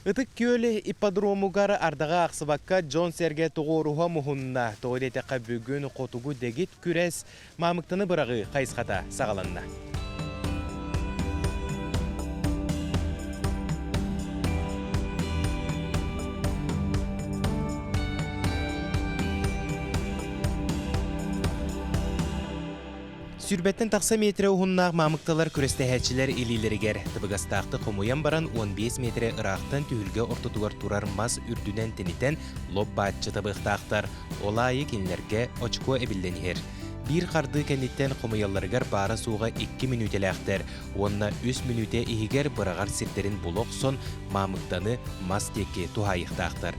Итык көлі ипподромугар ардаға ақсыбаққа Джон Серге тұғыруға мұхынна тоғыдетеқа бүгін қотугу дегит күрес мамықтыны бұрағы қайысқата сағаланна. Сүрбеттен тақса метре ұғыннақ мамықталар күрестәхәтчілер илилерігер. Тыбығастақты қомуян баран 15 метре ырақтан түйілге ортотуғар турар мас үрдінен тенітен лоб баатчы тыбықтақтар. Олайы кенлерге очко әбілденігер. Bir қарды кәнеттен қомуяларығар бары суға 2 минут әліқтер. Онна 3 минуте игер бұрағар сеттерін бұлық сон мамықтаны мас теке тухайықтақтар.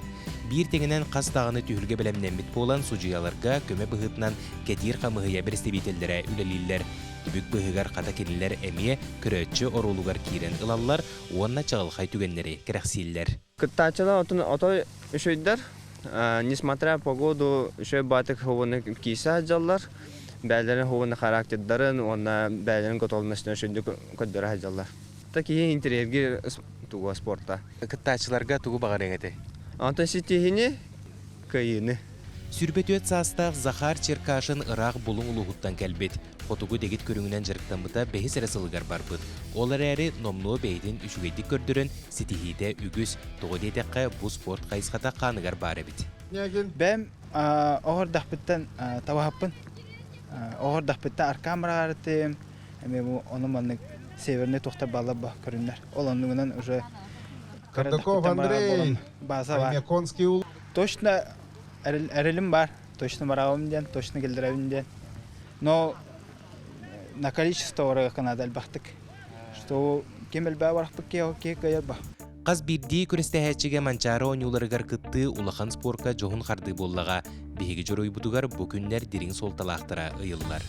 Bir теңінен қастағыны түйілге білемнен бит болан сужияларға көмі бұғытынан кәдер қамығыя бірістебетелдері үлелілер. Түбік бұғығар қата келілер әмие күрөтші орулуғар кейрен ылалар, онна чағылғай түгенлері керексейлер. Кыттачыла отой үшөйдер, несмотря погоду үшөй батық ховыны кейса аджалар, бәлерін ховыны характердарын, онна бәлерін көтолместен үшөйді көддері аджалар. Такие интерьерге туға спортта. Кыттачыларға туғы бағар еңеті? Антон сетихине кайыны. Сүрбет өт састақ Захар Черкашын Ирақ бұлың ұлығыттан кәлбет. Қотуғы дегет көріңінен жырықтан бұта бәхес әрісілігар бар бұд. Олар әрі номну бәйден үшігейдік көрдірін сетихиде үгіз тоғыдетеқі бұл спорт қайысқата қанығар бар әбіт. Бәм оғыр дақпыттан табахаппын. Оғыр дақпыттан аркамыра арытым. Оның манның северіне тоқта бала ба көрінлер. Ол оныңынан уже Кардаков Андрей, Конский ул. Точно әрілім бар, точно барауымден, точно келдірәуімден. Но на количество орыға қанады әлбақтық. Что кемел бә барақпық ке қайыр ба. Қаз бірдей күрестәхәтчіге манчары ойнуларығар күтті улахан спорка жоғын қарды боллаға. Бейгі жұрой бұдығар бүкінлер дерің солталақтыра ұйылылар.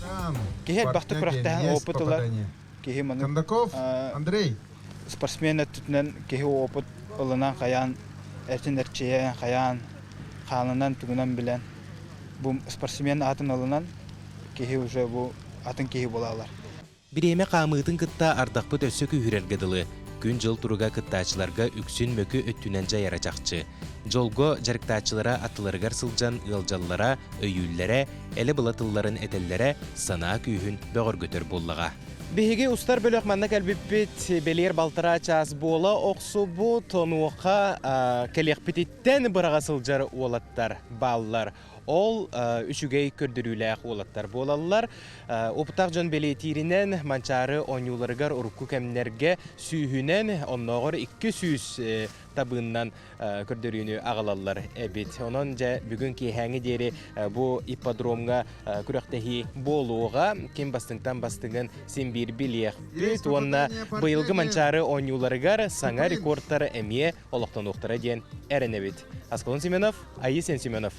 Кеге әлбақтық құрақтағын опытылар. Кардаков Андрей. Спортсмены түтінен кеге опыт ұлынан қаян, әртін әртшеен қаян, қалынан түгінен білен. Бұл спортсмен атын ұлынан кеге уже бұл атын кеге болалар. Біреме қамығытын күтті ардақпыт өсі күйірергеділі. Күн жыл тұруға күттачыларға үксін мөкі өттінен жайара жақчы. Жолго жарықтачылара атыларығар сылжан ұлжалылара, өйіллері, әлі бұлатылларын әтеллері сана күйін бөғір көтір боллаға. Беге устар бөлөк манна кәлбіппет белер балтыра час бола оқсу бұ тонуға кәлекпететтен бұраға сылжар олаттар, баллар. Ол үшігей көрдіріләқ олаттар болалар. Опытақ жон белетирінен манчары ойнуларығар ұрыққы кәмінерге сүйінен оннағыр 200 табыннан көрдіріні ағалалар әбет. Онын жа бүгін кейхәңі дері бұл ипподромға күріқтәхи болуға кем бастыңтан бастыңын сен бір білеқ бүт. Онына бұйылғы манчары ойнуларығар саңа рекордтары әмие олықтан оқтара ден әрін әбет. Аскалын Семенов, Айысен Семенов.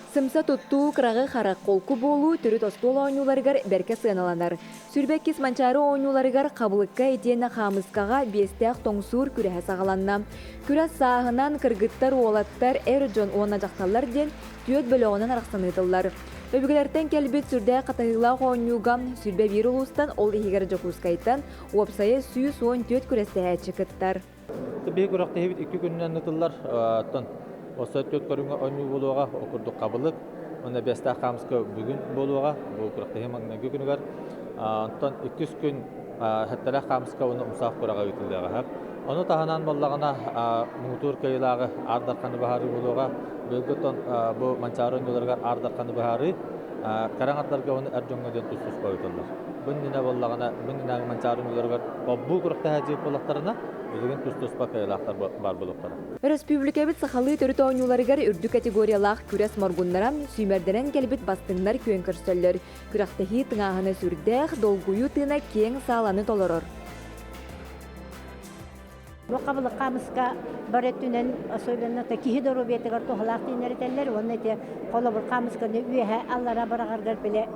Сымса тұтту қырағы қарақ қолку болу түрі тостол ойнуларығар бәрке сыналанар. Сүрбәккес манчары ойнуларығар қабылыққа етені қамысқаға бестіяқ тоңсуыр күрәхе сағаланна. Күрәс сағынан кыргыттар олаттар әр жон оңна жақталар ден түйет бөліғынан арақсаныдылар. Өбігілерден кәлбет сүрдә қатағылақ ойнуғам сүрбә бір ұлыстан ол егер жоқускайтан уапсайы сүйі суын түйет күрәсті әтші кіттар. Бей күрәқті хебет 2 күнінен нұтылар. Осы төт көріңі ойны болуға оқырдық қабылық. Оны бәсті қамысқа бүгін болуға, бұл күрәқті хемаңна күнігар. Онтан 200 күн әттәрі қамысқа оны ұмсақ көраға өтілдіға. Оны тағынан болағына мұғытуыр көйлағы ардаққаны бағары болуға, бөлгіттен бұл манчары ойнуларға ардаққаны бағары, қараңатларға оны әржонға ден тұс қойытылар. Бұннина болағына, бұннина манчары ойнуларға бұл күрәқті әжеп болақтарына, Бүгін түс-түс бақайлақтар бар болуқтары. Республика бит сақалы түріт ойнуларығар үрді категориялақ күрес моргуннара сүймердерен келбет бастыңдар күйен көрсөллер. Күрақтахи тыңағаны сүрдәқ долгуyu тына кең сағаланы толырыр. Бұқабылы қамысқа бар өттінен сөйленіқті кейі дұру бетігір тұғылақ дейінерітелер, оны әте қолы бір қамысқаны үйе аллара барағарғар біле.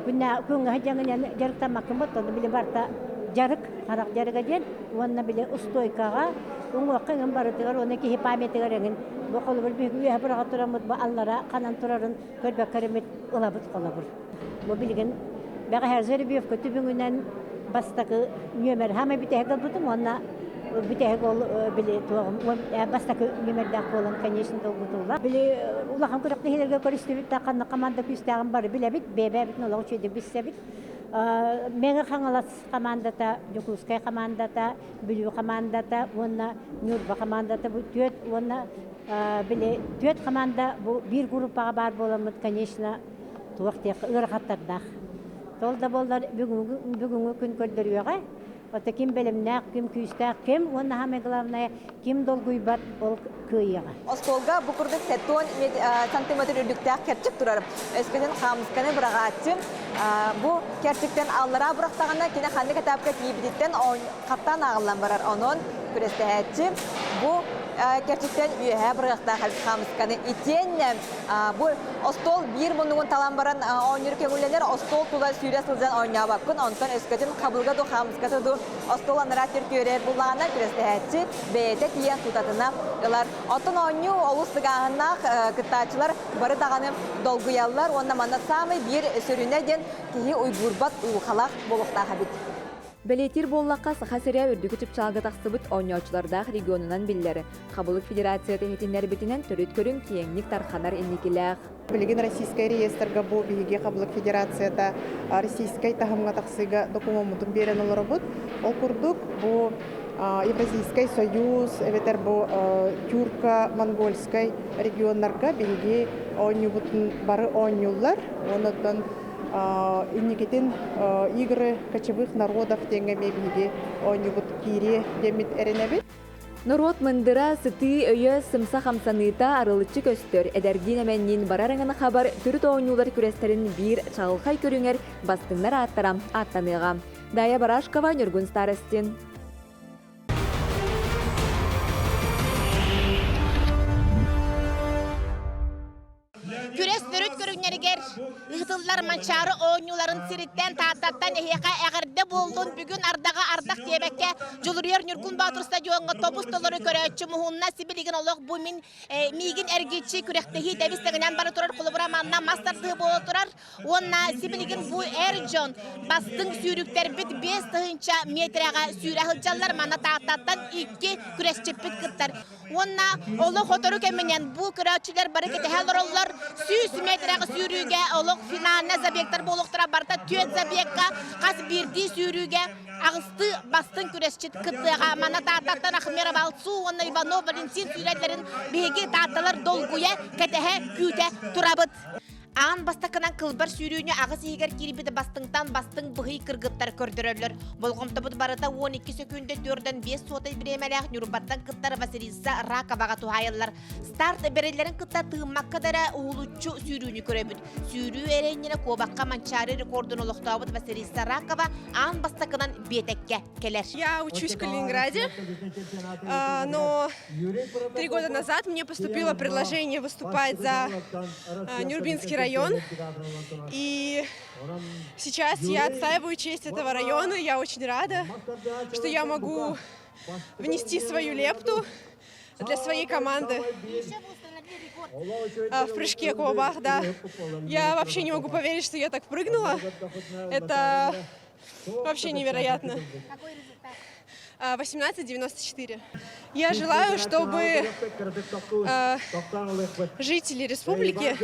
Күнгі жаңын жарықтамақын бұт, оны біле барта жарык, харак жарыга ден, онна биле устойкага, уңуаккын барытыгар, оны ки памятыгар еңін, bu kolubur büyük üye bırağı turamız, bu allara kanan turarın, körbek keremet ılabıt kolubur. Bu bilgin, bana her zeri büyük kötü bugünden bastakı nömer, hama bir tehek albutum, ona bir tehek ol bile tuğum, bastakı nömerden kolun, kanyeşin dolgutuğla. Bile ulağım kırıklı hilerge körüstü ta kanna kamanda küstağım var, bile bit, bebe bit, nolağı çöydü bizse bit. Mega kangalas komandata, Jukuskay komandata, Bilyu komandata, ona Nurba komandata, bu tüet, ona bile tüet komanda bu bir grupa var bolamız, конечно, tuğaktiyak ırgattardak. Tolda bollar bugün gün gördürüyor. Ota kim bilimnak, kim küstak, kim ona hame glavnaya, kim dolguybat ol kıyıya. Ostolga bu kurduk 10 santimetre ürlükte kerçik durarım. Eskiden kamıskane bırakatçım. Bu kerçikten allara bıraktığında kine kanlı kitapka giyibiditten kaptan ağılan varar onun kürestehetçim. Bu gerçekten üye bıraktı kamıskane itenle bu ostol bir bunun talan varan oynayırken ulenler ostol tula süre sılcan oynaya bakın. Ondan eskiden kabulga do kamıskata do ostol anara Türkiye'ye bulana kürestehetçi beyde diyen tutatına yıllar. Otun oynuyor olustigahına kıtaçılar barı dağınım dolguyallar. Ondan manna sami bir sürüneden ki uygurbat uyukalak bolukta habit. Belетир боллаққа сахасырия үрдігі түпчалғы тақсыбыт ойнаучылардағы регионынан білдері. Қабылық Федерация тәхетінер бітінен түріт көрін киеңнік тарханар еннекіләқ. Билигин Российская реестрга бу биге Қабылық Федерацията Российская тахымға тақсыға документын берен олар бұд. Ол күрдік бу Евразийский союз, эветер бу тюрко-монгольской регионларға биге ойнубытын бары ойнулар. Онытын инникетин игры кочевых народов теңеме биге ойнубут кире демит эренебит. Народ мындыра сыты өйі сымса хамсаныта арылычы көстөр. Эдердин әмәннен барарыңын хабар түріт ойнулар күрестерін бір чағылқай көріңер бастыңнар аттарам аттаныға. Дая Барашкова, Нюргун Старостин. Күрес дөрөт көрүннәргер ыhtıllar манчары ойнуларын сиреттен тааттан эхека эгерде болдун бүгүн ардага ардак тебекке жулурер Нюргун Батыр стадионга тобус толору көрөчү мухунна сибилигин олог бу мин мигин эргичи күректеги дебистегенен бары турар кулубура манна мастарды боло турар онна сибилигин бу эржон бастың сүйрүктер бит 5 тыгынча метрага сүйрәһылжаллар манна тааттан 2 күресчеппит кыттар онна олог хотору кеменен бу күрөчүлөр бары кете халороллар 100 metrega sürüge oluk finalne zabiyekler boluktara barda tüet zabiyekka kas birdi sürüge ağıstı bastın küresçit kıttığa mana tatattan Ahmera Balsu onna Ivanov Valentin sürelerin begi tatalar dolguya ketehe küte turabıt. Ağın bastakınan kılbar sürüğünü ağız eğer kiribidi bastыңтан bastың бұғый kırgıtlar kördürörler. Bolğumta bu barada 12 sekünde 4'den 5 sotay biremelek Nurbattan kıtlar Vasilisa Rakavağa tuhayırlar. Start berelerin kıtlar tığmak kadara uğuluççu sürüğünü köröbüt. Sürüğü erenine kobakka mançarı rekordunu oluqtağıbıt Vasilisa Rakava ağın bastakınan betekke keler. Я учусь в Калининграде, но 3 года назад мне поступило предложение выступать за Нюрбинский район. И сейчас я отстаиваю честь этого района. Я очень рада, что я могу внести свою лепту для своей команды в прыжке кобах. Да. Я вообще не могу поверить, что я так прыгнула. Это вообще невероятно. 18,94. Я желаю, чтобы жители республики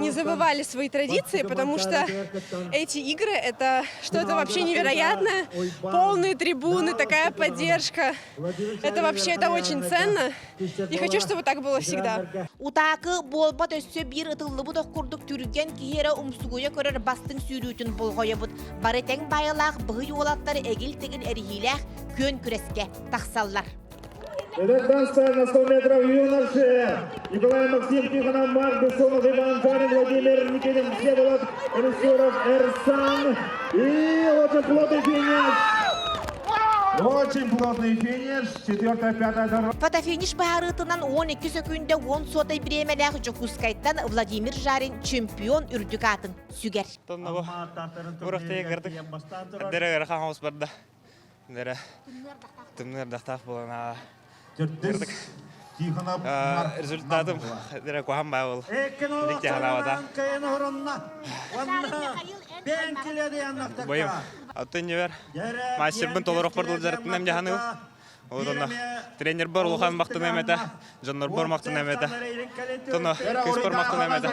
не забывали свои традиции, потому что эти игры — это что-то вообще невероятное. Полные трибуны, такая поддержка. Это вообще очень ценно. И хочу, чтобы так было всегда. Утакы болбат өссө бир ытыллы будок курдук түрген киhere умсугуя көрөр бастың сүйрүүтүн болгоя бут. Бары тең байылак быгы олаттары эгил тегил эрихилэх көн күреске тахсаллар. Станция на 100 метров юноши. Николай Максим Тихонов, Марк Бессонов, Иван Жарин, Владимир Никитин, Всеволод Элисуров, Эрсан. И очень плотный финиш. Очень плотный финиш. 4-5 дорога. Фотофиниш баарытынан 12 секунде 10 сотай биремелек Жокускайттан Владимир Жарин чемпион үрдүк атын сүгер. Нера тымнер дақтақ болана. Төртіс Тихонов Результатым нера куһам баыл. Ликте халавата. Бойым. Атын небер. Мастербын толырық бардыл жарықтын әмде ханыл. Одан тренер бар улхан мақтын әмәті. Жаннар бар мақтын әмәті. Тоны көз бар мақтын әмәті.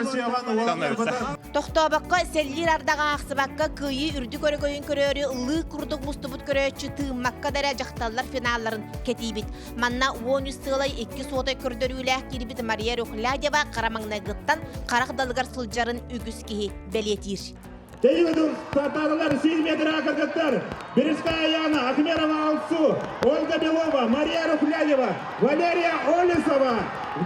Тоқтабаққа селлер ардаға ақсыбаққа күйі үрді көрігойын көрері ұлы күрдік мұстыбыт көречі тыымаққа дәрі жақталар финалларын кетейбіт. Манна 13 сылай 2 сотай көрдіріләк керебіт Мария Рухлядева қарамаңна ғыттан қарақ далығар сылжарын үгіз кейі бәлетір. Тейведу стартарылар 8 метр акадеттер. Бережская Яна, Ахмерова Алсу, Ольга Белова, Мария Рухлядева, Валерия Олесова,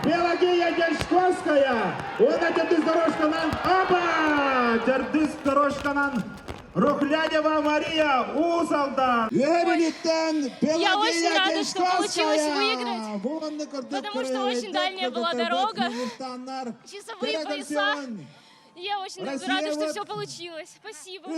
Белогея Дячковская. Она тертыс дорожканан Аба! Тертыс дорожканан Рухлядева Мария Усалда. Я очень рада, что получилось выиграть, потому что очень дальняя была дорога, часовые пояса. Я очень рада, что все получилось. Спасибо.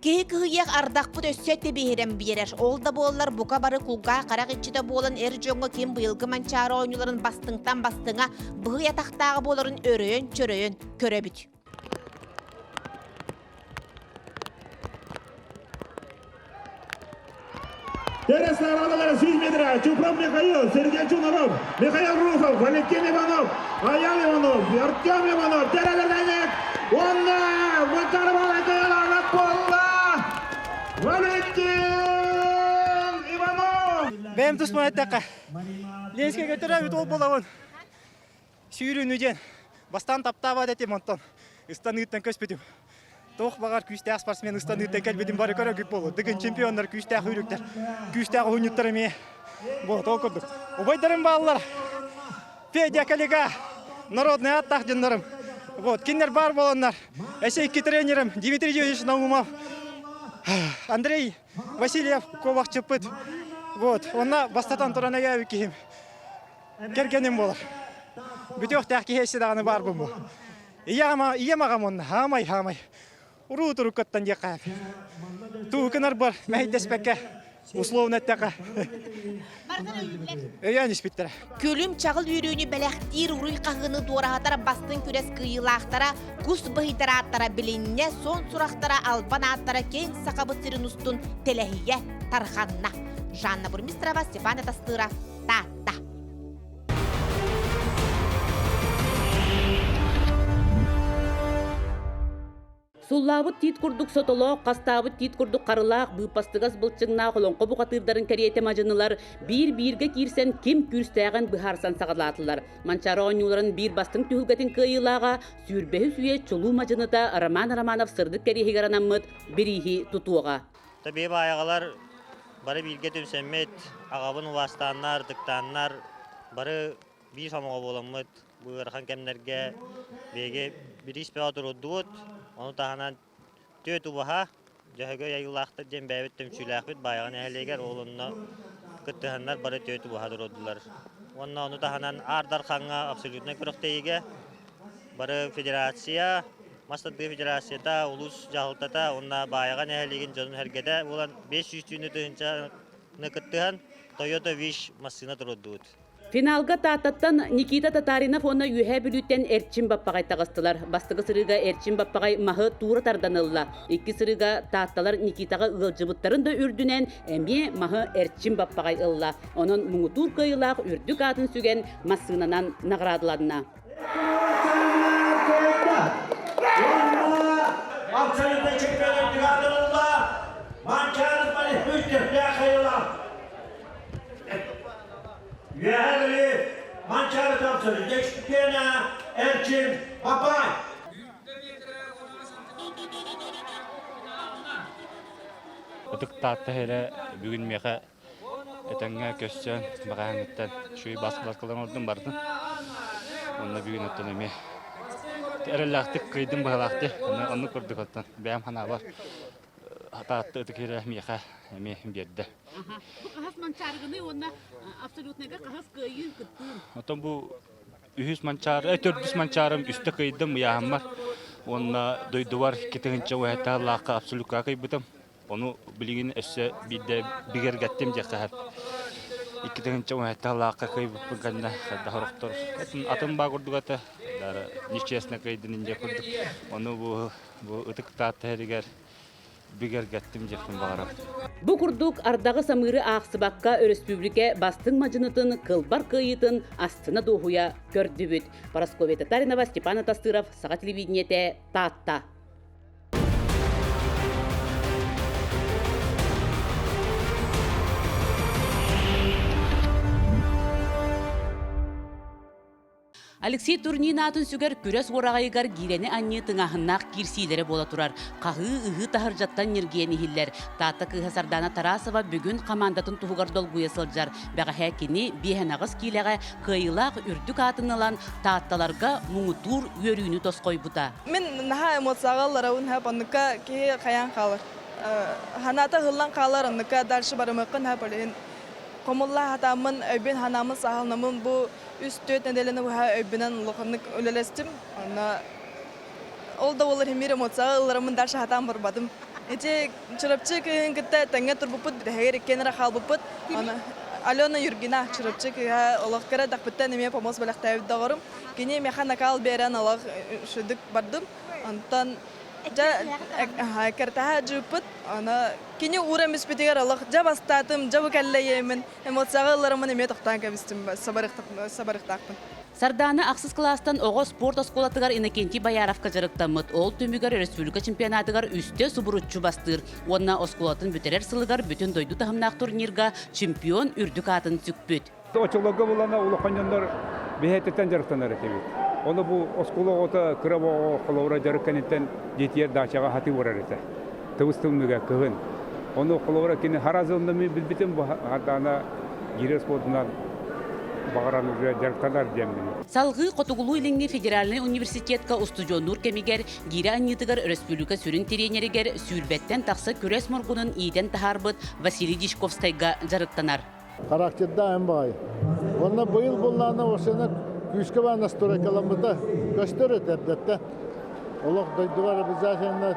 Кейк-хыйяк ардақ бұд өссетті бейірен берер. Ол да болылар бұқа бары құлға қарақ етчіде болын әр жоңға кем бұйылғы манчары ойнуларын бастыңтан бастыңа бұғы ятақтағы боларын өрейін, чөрейін, көрі бүт. Тересная Иванова, 7 метра, Чупров Михаил, Сергей Чунаров, Михаил Рухов, Валентин Иванов, Аян Иванов, Артем Иванов, Тереза Онна, Выкарвала Каялана Полла, Валентин Иванов. Бәйім тұсман әттәққа. Ленске көтірі өт ол болауын. Сүйірін өден. Бастан таптава дәтем онтан. Үстан үттен көз бетім. Тоқ бағар күстәқ спортсмен ұстан үттен кәлбедім бары көрі көп болу. Дігін чемпиондар күстәқ үйріктер. Күстәқ ұйныттары ме. Бұл тоқ көрдік. Обайдарым балалар. Федя коллега. Народный аттақ жындарым. Кендер бар боландар. Әсейкі тренерім Дмитрий Юрьевич Наумов. Андрей Васильев ковақ чыппыт. Онна бастатан тұрана кәуі кейім. Кергенім болар. Бүтөк тәқкі хесі дағаны бар бұл. Ие мағам онна. Хамай. Уру тұру көттен деқайып. Туықынар бар. Мәйдеспәкке. Условно тәқа. Өйен іспеттірі. Көлім чағыл үйрүйіні бәләқтер ұруй қағыны дуарағатара бастың көрес күйілақтара, құс бұхитара аттара білінне, сон сұрақтара албан аттара кен сақабы сирін ұстын теләхие тарханна. Жанна Бурмистрова, Степан Тастыра, Та-та. Суллабыт тит курдук сотолоқ, қастабыт тит курдук қарылақ, бұйпастығас бұлчыңна қолонқы бұқатырдарын кәриеті мажынылар, бір-бірге кирсен кем күрстәғын бұхарсан сағалатылар. Манчары ойнуларын бір бастың түхілгетін күйылаға, сүрбәхі сүйе чулу мажыныта Роман Романов сырдық кәрихігер анаммыт бірихи тұтуға. Табиғи аяғалар бары бірге түмсәммет, ағабын уастаннар, дықтаннар, бары бір самуға боламмыт, бұйырхан кәмдерге беге бір іспеға тұрудуыт, onu tahanan tötü baha jahıga yayılaqtı dem bäbet tömçülaqbit bayağın ähleger oğlunna kıttıhanlar bары tötü baha durdular. Onu tahanan ardar xanga absolutna kırıqtayıga bары federasiya Mastadı federasiyada ulus jahıltata onna bayağın ählegin jonun hergede olan 500 tünü tığınca kıttıhan Toyota Wish masına durduut. Финалга тааттаттан Никита Татаринов оны үйе бүлүттен Эрчин баппагай тагыстылар. Бастығы сырыга Эрчин баппагай махы тура тарданылла. Икки сырыга таатталар Никитага ылжыбыттарын да үрдүнен эме махы Эрчин баппагай ылла. Онын муңутур кыйлақ үрдүк атын сүген массынанан наградыладына. Yerli Mançarı tapsırı, Geçtiklerine Erçin Papay. Otuk taatı hele bugün meğe etenge köşen bağanıttan şuyu baskılar kılan ordum vardı. Onunla bugün ötten eme. Erelaktık kıydım bağlaktı. Onu kurduk ottan. Benim hana var. Taatı ötük hele meğe eme birde. Bu kahas mançargını onda absolutnega kahas kıyın kıttın. Otan bu 300 mançar, 400 mançarım üstte kıydım yağmar. Onda doyduvar kitince ve hatta laqa absolutka kıydım. Onu bilgin össe bide bigergettim diye kahar. İkiden çoğun hatta laqqa kayıp kanna da horoktor. Atın bagurdugata dara nişesne kaydın ince kurduk. Onu bu ıtıkta tehriger bigergettim diye bağıram. Bu kurduk ardağı samırı Ağsıbakka Respublika bastın macınıtın kılbar kıyıtın astına doğuya kördübüt. Paraskovya Tatarinova, Stepan Atastırov, Sağa Televidiyete, Tatta. Алексей Турнин атын сүгер күрес орағайығар гирені анны тыңағыннақ кирсилері бола тұрар. Қағы ұғы тахыржаттан нергені хиллер. Тата кыға Сардана Тарасова бүгін командатын туғығар долгуя сылжар. Бәға хәкені бейханағыз кейлеға қайылақ үрдік атынылан татталарға мұңытур өрүйіні тосқой бұта. Мен наға эмоцияғалар ауын әп аннықа кей қаян қалыр. Ханата ғылан қалар аннықа даршы барымықын әп олейін. Комулла хатамын өйбен ханамын сағалнамын бұл үсті өтнеделіні бұға өйбенен лұқынық өлелестім. Ол да олар хемер эмоцияға ұларымын даршы хатам барбадым. Эти чырапчы күйін кітті тәңе тұрбыпыт, бідәгер екенера қалбыпыт. Алена Юргина чырапчы күйі олақ кәрі дақпыттан еме помос бәліқ тәуіп дағырым. Кені механ акал бәрін олақ шүдік бардым. Антан кәртәһә жүппіт, кені урам үспетегер алақ, жа бастатым, жа бүкәлі емін, эмоцияғыларымын еме тоқтан кәбістім, сабарықтақпын. Сардана ақсыз кластан оғы спорт осколатығар Иннокентий Баяровка жарықтамыд. Ол түмігер республика чемпионатығар үсте субурутчу бастыр. Онна осколатын бүтерер сылығар бүтін дойду тағымнақ турнирға чемпион үрдік атын түкпіт. Очылығы болана ұлықаняндар бейхеттен жарықтанар етебет. Оны бұл осколы ота кырабоғы қолауыра жарыққанеттен жетер дачаға хаты орар еті. Тығыстылмыға кығын. Оны қолауыра кені харазылында мен білбітім бұл хатана гирес спортынан бағараны жарықтанар демін. Салғы Қотуғылу иліңгі федеральный университетка устудионур кемигер, гире аннитығар республика сүрін теренерігер сүрбеттен тақсы күрес мұрғының иден тахарбыт Василий Дишковстайға жарықтанар. Характерда әмбай. Оны бұйыл болланы осыны күшкі бағына стұрай каламыда көстері тәрдетті. Олық дойдывар обязательно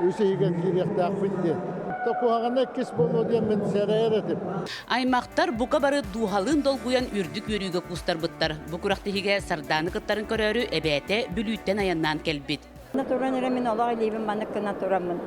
өсі еген керекті ақпынды. Тоқуағына кес болу дем мен сәрәйер етіп. Аймақтар бұқа бары дуғалын долгуян үрдік өрігі құстар бұттар. Бұқырақтығыға сарданы қыттарын көрері әбәті бүлүйттен аяннан кәлбет. Натуран еремен олақ елейбін манық натурамын.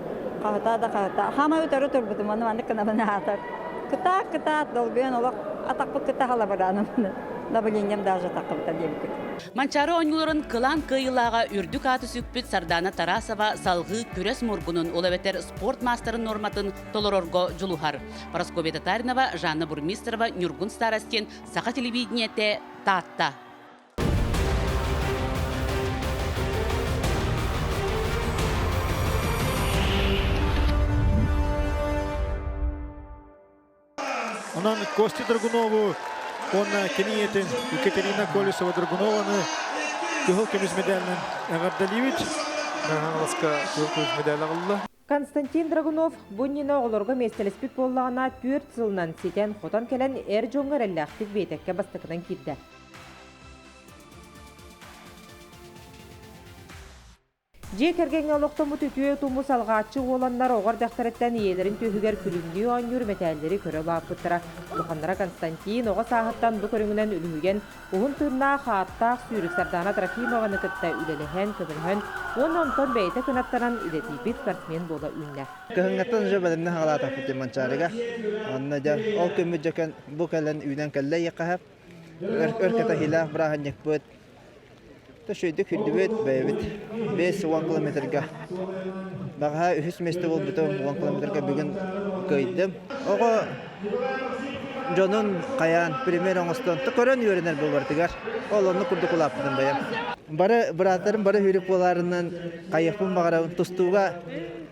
Қағыта да қағыта. Хама өтәрі тұрбытым, оны манық қынабыны атар. Кыта долгуян олақ атақпы кыта қала баранымын. Набылингем даже тақымта демкет. Манчары оңыларын қылан қиылаға үрдік аты сүкпіт Сардана Тарасова салғы күрес мұрғының олабетер спорт мастарын норматын толорорго жулухар. Парасковья Татаринова, Жанна Бурмистрова, Нюргун Старостен, Сақа телевидениете, Татта. Онан Кости Драгунову, он кениетен Екатерина Колесова-Драгунованы күхіл кеміз медалінен әғардаливит. Нағаласқа күхіл медал ағылы. Константин Драгунов бұннина оғылырға местелеспет болағына 4 жылынан сетен қотан кәлін әр жоңғар әлі актив бейтекке бастықынан кетті. Жек әргенге олықтамы түтуе тұмы салғатшы оланлар оғар дақтареттен иелерін түйігер күлінгі оңыр мәтәлдері көрі лапыттыра. Бұқандыра Константин оға сағыттан бұл көріңінен үліген ұғын тұрна қаттақ сүйрік Сардана Трофимованы күтті үлеліген көмілген, он-онтон бәйті күнаттаран үлетейбет спортсмен бола үнне. Көхіңгеттен жа бәдімні ғалата күтті манчарыға. Ол көмі жөкен бұл кәлін үйден кәлі еқағып, өркеті хилақ бірағын екпөт. Төшөйдік хүрдібет бәйбет 5-10 километрға. Баға 3 месті бол бұты 10 километрға бүгін көйдім. Оғы жонын қаян, пример оңыстан, көрін үйерінер бұл бартығар. Ол оны күрді құлаппыдың бәйім. Бары бұратарым, бары хүріп боларынан қайықпын бағарауын, тұстуға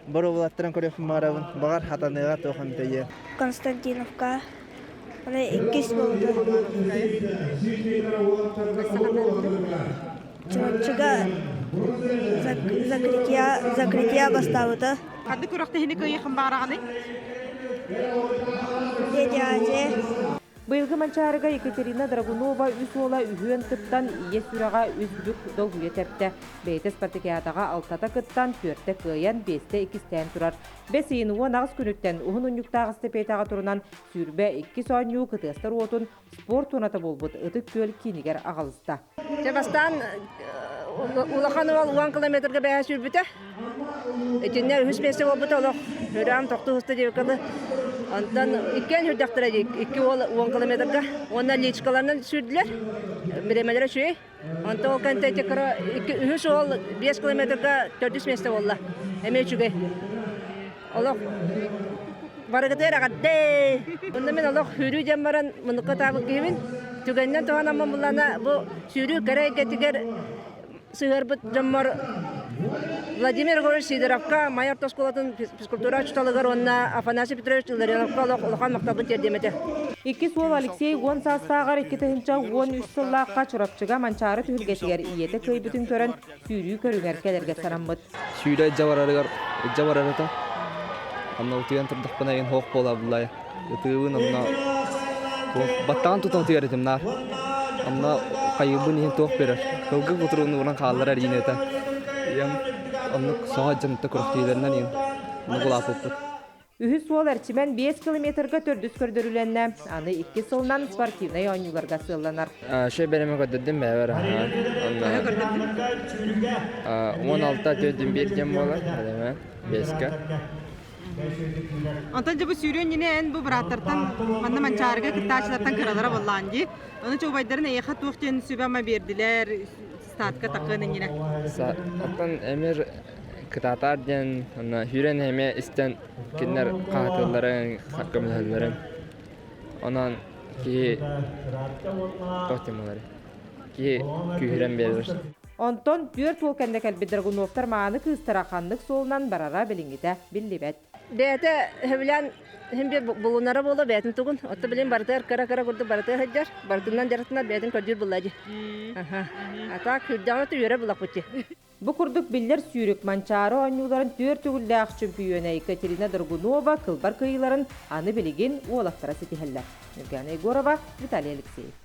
бары болаттырын көрекпін бағарауын, бағар хатаныға тоқым бәйі. Константиновка. Оны 2 болды. Чыга закрытия бастауыды. Қанды көріқті хені көйеқін бағарағаны? Деді әже. Быйылгы манчарыга Екатерина Драгунова үс ола үхүен кыттан ие сүрага үздүк дол үйе тепте. Бейте спартакиатаға алтата кыттан төртте кыйан бесте икистен турар. Бес иынуы нағыз күніттен ұхын ұнюктағы степейтаға турунан сүрбе 2 сооню кытыстар отун спорт уната болбут ытык көл кинигер ағалыста. Себастан улахан ол 10 километрге бәя сүрбіті. Этинне үс бесе болбыты олық. Хүрам тоқты ұсты девекалы. Антан иккен хүрдақтыра дейік. 10 километрге. Онна личкаларынан сүрділер. Біремелері шүйі. Анта ол кәнті текара үс ол 5 километрге 400 месте болла. Әме үшіге. Олық барығытыр ағадды. Онда мен олық хүрі дем баран мұныққа табыл кеймін. Түгеннен туған аман бұлана бұл сүрі кәрі кәтігер сығырбыт жаммар Владимир Григорьевич Сидоровка, майор Тосколатын физкультура чуталыгар, онна Афанасий Петрович Илларионовка олоқан мақтабын тердемеді. Икки суол Алексей гон састағар 2-тігінші гон үссіллаққа чұрапчыға манчары түхілгетігер иеті көй бүтін көрін сүйрі көрігер келерге сарамбыт. Сүйрі жаварарыта. Амна утыян тұрдықпына ең хоқ бола бұлай. Үтігін амна баттаған тұтан түйер етімнар. Амна қайыбын ең тоқ берер. Кылғы құтыруын ұран қалдар әргенеті. Онлuk soğa cınıtta kuruktuğlarından yin. Onu kulapıptır. Ühü suol erçimen 5 kilometrga tördüs kördürülenne. Anı 2 sılından sportivnay oynularga sığılanar. Şey bereme kördürdüm be var. 16'da tördüm bir jem bolar. Hemen 5'ke. Antaca bu sürüyen yine en bu bıraktartan bana mançarga kıtaçlardan kıralara vallancı. Onu çoğbaydarın eyhat tuğçen sübama verdiler. Statka takının yine. Atan emir kıtatar diyen hüren heme isten kinler kahatırların, hakkımlarların. Ondan ki tohtimaları. Ki kühüren verir. Onton 4 volkanda kalbidragunovtar mağını kıstarakanlık solundan barara bilingide billibet. Beyte hevlen hem bir bulunara bolu beytin tugun. Otta bilin barıtır kara kurdu barıtır haccar. Barıtından jaratına beytin kördür bulacı. Ata kürdanı tüyere bulakıcı. Bu kurduk biller sürük mançarı oynuların 4 ülleğ çempiyona Ekaterina Dragunova kılbar kıyıların anı biligin oğlaktara setiheller. Nurgane Egorova, Vitaliy Alekseyev.